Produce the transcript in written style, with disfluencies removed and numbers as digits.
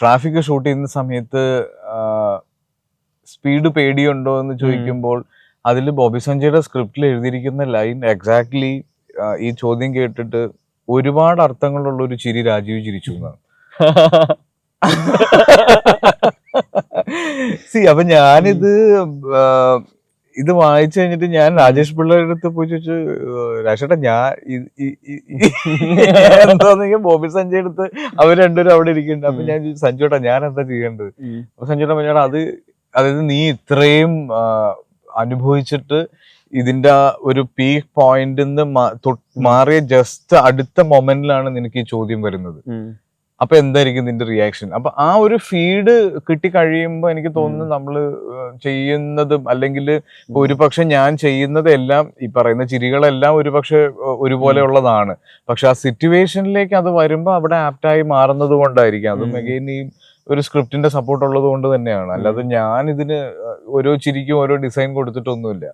Traffic shoot ചെയ്യുന്ന സമയത്ത് speed പേടിയുണ്ടോ എന്ന് ചോദിക്കുമ്പോൾ അതിൽ ബോബി സഞ്ജയുടെ സ്ക്രിപ്റ്റിൽ എഴുതിയിരിക്കുന്ന ലൈൻ എക്സാക്ട്ലി ഈ ചോദ്യം കേട്ടിട്ട് ഒരുപാട് അർത്ഥങ്ങളുള്ള ഒരു ചിരി രാജീവ് ചിരിച്ചു എന്നാണ്. അപ്പൊ ഞാനിത് ഇത് വായിച്ചു കഴിഞ്ഞിട്ട് ഞാൻ രാജേഷ് പിള്ളയുടെ അടുത്ത് പോയി ചോദിച്ചു, രാജേട്ടാ ഞാൻ എന്താന്നെങ്കിൽ ബോബി സഞ്ജയ് അടുത്ത് അവർ രണ്ടുപേരും അവിടെ ഇരിക്കുന്നുണ്ട്. അപ്പൊ ഞാൻ ചോദിച്ചു, സഞ്ജുട്ടാ ഞാൻ എന്താ ചെയ്യേണ്ടത്? അപ്പൊ സഞ്ജുട്ടാ പറഞ്ഞാൽ അതായത് നീ ഇത്രയും അനുഭവിച്ചിട്ട് ഇതിന്റെ ഒരു പീക്ക് പോയിന്റ് മാറിയ ജസ്റ്റ് അടുത്ത മൊമെന്റിലാണ് നിനക്ക് ഈ ചോദ്യം വരുന്നത്. അപ്പൊ എന്തായിരിക്കും നിന്റെ റിയാക്ഷൻ? അപ്പൊ ആ ഒരു ഫീഡ് കിട്ടി കഴിയുമ്പോ എനിക്ക് തോന്നുന്നു നമ്മള് ചെയ്യുന്നതും അല്ലെങ്കിൽ ഒരുപക്ഷെ ഞാൻ ചെയ്യുന്നത് എല്ലാം ഈ പറയുന്ന ചിരികളെല്ലാം ഒരുപക്ഷെ ഒരുപോലെ ഉള്ളതാണ്. പക്ഷെ ആ സിറ്റുവേഷനിലേക്ക് അത് വരുമ്പോ അവിടെ ആപ്റ്റായി മാറുന്നത് കൊണ്ടായിരിക്കും. അതും അഗെയിൻ ഈ ഒരു സ്ക്രിപ്റ്റിന്റെ സപ്പോർട്ട് ഉള്ളത് കൊണ്ട് തന്നെയാണ്. അല്ലാതെ ഞാൻ ഇതിന് ഓരോ ചിരിക്കും ഓരോ ഡിസൈൻ കൊടുത്തിട്ടൊന്നുമില്ല.